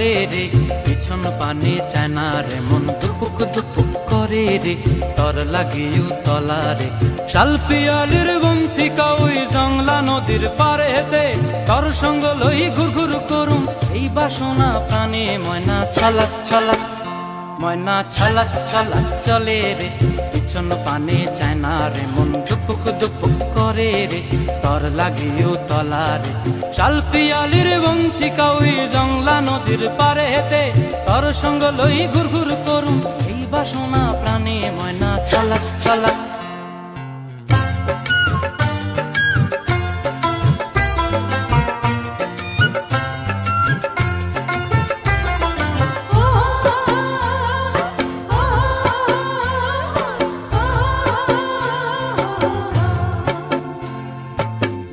চলে রে, পিছন পানে চায় না রে, মন দুপুক দুপুক করে রে, তর লাগিও তলা রে। শাল পিয়ালির বন্তিকা ওই জংলা নদীর পারে হেতে, তর সঙ্গ লই ঘুর ঘুর করুম এই বাসনা প্রাণে। ময়না ছলাক ছলাক, ময়না ছলাক ছলাক চলে রে, পিছন পানে চায় না রে, মন দুপুক দুপুক করে রে, তর লাগিও তলা রে। শাল পিয়ালির বন্তিকা ওই জংলা নদীর পারে হেতে, তর সঙ্গ লই ঘুর ঘুর করুম এই বাসনা প্রাণে। ময়না ছলাক ছলাক।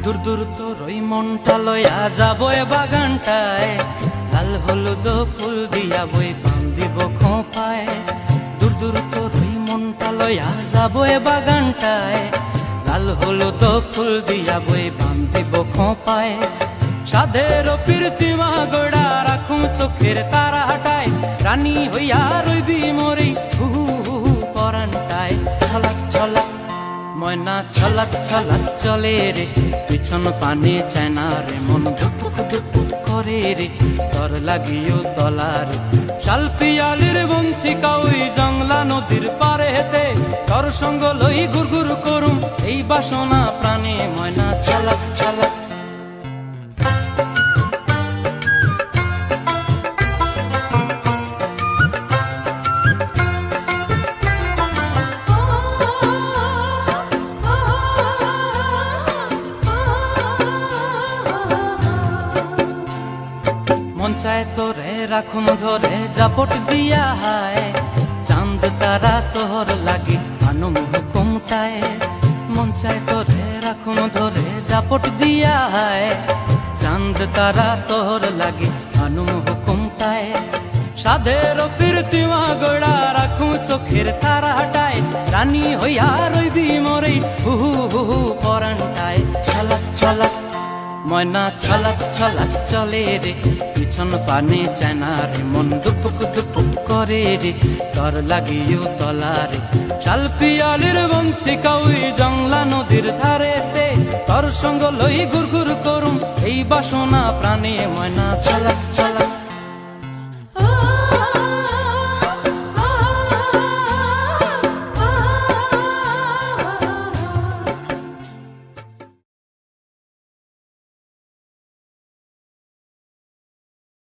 দূর দূর তোর ওই মনটা লয়া যাবো এ বাগানটায়, লাল হলুদ ফুল দিয়া বই বান্ধিব খোঁপায়। দূর দূর তোর ওই মনটা লয়া যাবো এ বাগানটায়, লাল হলুদ ফুল দিয়া বই বান্ধিব খোঁপায়। সাধের প্রীতিমা গোড়া রাখুম চোখের তারা হাটায়, রানী হইয়া রইবি মরি হু হু হু পরানটায়। ছলাক ছলাক, ময়না ছলাক ছলাক চলে রে, পিছন পানে চায় না রে, মন দুপুক দুপুক করে রে, তর লাগিও তলা রে। শাল পিয়ালির বন্তিকা ওই জংলা নদীর পারে হেতে, তর সঙ্গ লই ঘুর ঘুর করুম এই বাসনা প্রাণে। ময়না ছলাক ছলাক। মন চায় তোরে রাখুম ধরে জাপট দিয়া হায়, চাঁদ তারা তোর লাগি আনুম হুকুমটায়। মন চায় তোরে রাখুম ধরে জাপট দিয়া হায়, চাঁদ তারা তোর লাগি আনুম হুকুমটায়। সাধের প্রীতিমা গোড়া রাখুম চোখের তারা হাটায়, রানী হইয়া রইবি মরে হু হু হু হু পরানটায়। ছলাক ছলাক, ময়না ছলাক ছলাক চলে রে, পিছন পানে চায় না রে, মন দুপুক দুপুক করে রে, তর লাগিও তলা রে। শাল পিয়ালির বন্তিকা ওই জংলা নদীর ধারেতে, তর সঙ্গ লই ঘুর ঘুর করুম এই বাসনা প্রাণে। ময়না ছলাক ছলাক।